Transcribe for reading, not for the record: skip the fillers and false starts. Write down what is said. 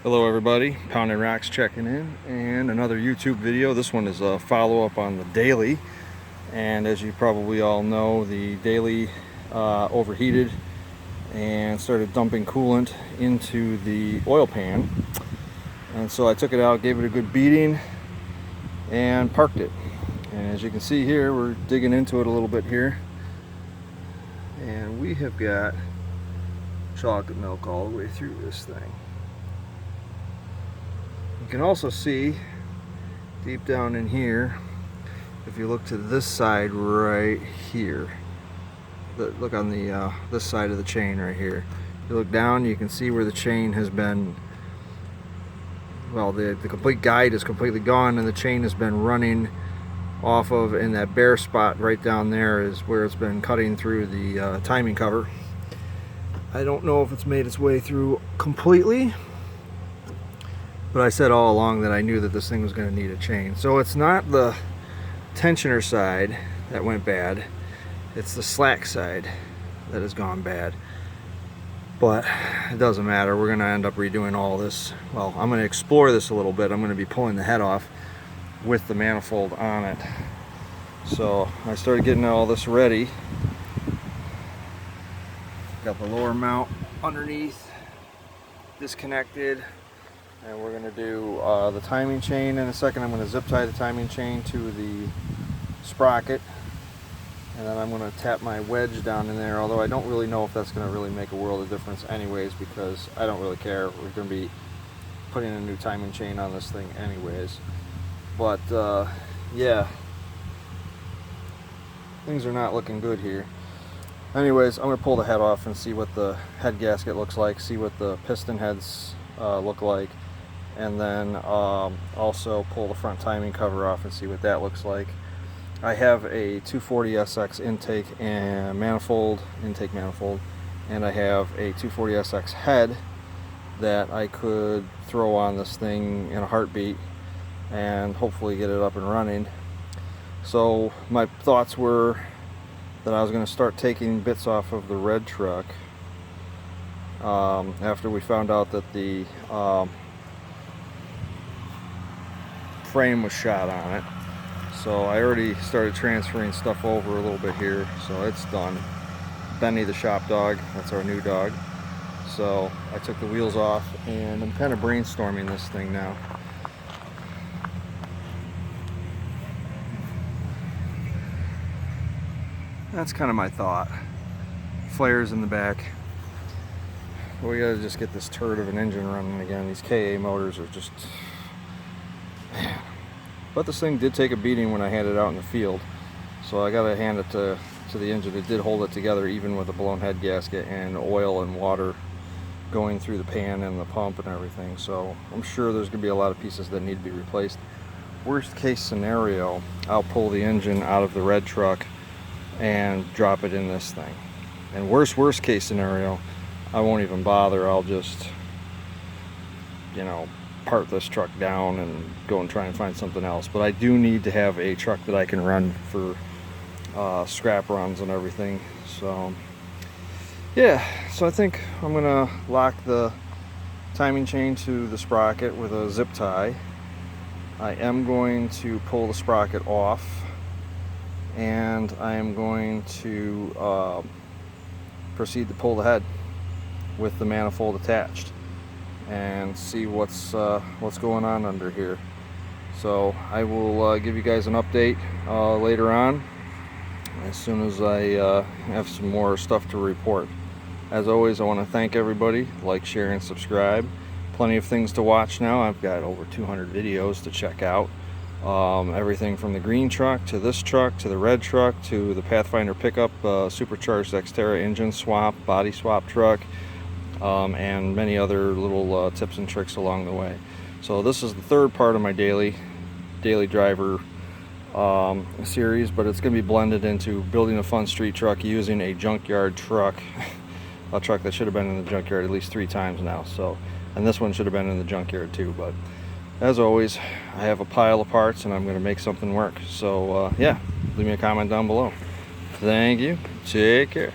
Hello everybody, Pounding Rocks checking in, and another YouTube video. This one is a follow-up on the daily, and as you probably all know, the daily overheated and started dumping coolant into the oil pan, and so I took it out, gave it a good beating, and parked it. And as you can see here, we're digging into it a little bit here, and we have got chocolate milk all the way through this thing. You can also see deep down in here, if you look to this side right here, look on the this side of the chain right here. You look down, you can see where the chain has been, well, the complete guide is completely gone, and the chain has been running off of, in that bare spot right down there is where it's been cutting through the timing cover. I don't know if it's made its way through completely, but I said all along that I knew that this thing was going to need a chain. So it's not the tensioner side that went bad, it's the slack side that has gone bad. But it doesn't matter, we're going to end up redoing all this. Well, I'm going to explore this a little bit. I'm going to be pulling the head off with the manifold on it. So I started getting all this ready. Got the lower mount underneath disconnected. And we're going to do the timing chain in a second. I'm going to zip tie the timing chain to the sprocket, and then I'm going to tap my wedge down in there, although I don't really know if that's going to really make a world of difference anyways, because I don't really care. We're going to be putting a new timing chain on this thing anyways. But yeah, things are not looking good here. Anyways, I'm going to pull the head off and see what the head gasket looks like, see what the piston heads look like, and then also pull the front timing cover off and see what that looks like. I have a 240SX intake manifold, and I have a 240SX head that I could throw on this thing in a heartbeat and hopefully get it up and running. So my thoughts were that I was going to start taking bits off of the red truck after we found out that the frame was shot on it. So I already started transferring stuff over a little bit here, so it's done. Benny the shop dog, that's our new dog. So I took the wheels off, and I'm kind of brainstorming this thing now. That's kind of my thought. Flares in the back. But we gotta just get this turd of an engine running again. These KA motors are just, man. But this thing did take a beating when I had it out in the field, so I gotta hand it to the engine. It did hold it together even with a blown head gasket and oil and water going through the pan and the pump and everything. So I'm sure there's gonna be a lot of pieces that need to be replaced. Worst case scenario, I'll pull the engine out of the red truck and drop it in this thing. And worst case scenario, I won't even bother. I'll just, you know, part this truck down and go and try and find something else. But I do need to have a truck that I can run for scrap runs and everything. So yeah, so I think I'm gonna lock the timing chain to the sprocket with a zip tie. I am going to pull the sprocket off, and I am going to proceed to pull the head with the manifold attached and see what's going on under here. So I will give you guys an update later on as soon as I have some more stuff to report. As always, I want to thank everybody. Like, share, and subscribe. Plenty of things to watch now. I've got over 200 videos to check out. Everything from the green truck to this truck to the red truck to the Pathfinder pickup, supercharged Xterra engine swap, body swap truck, and many other little tips and tricks along the way. So this is the third part of my daily driver series, but it's going to be blended into building a fun street truck using a junkyard truck, a truck that should have been in the junkyard at least 3 times now. So, and this one should have been in the junkyard too. But as always, I have a pile of parts and I'm going to make something work. So yeah, leave me a comment down below. Thank you. Take care.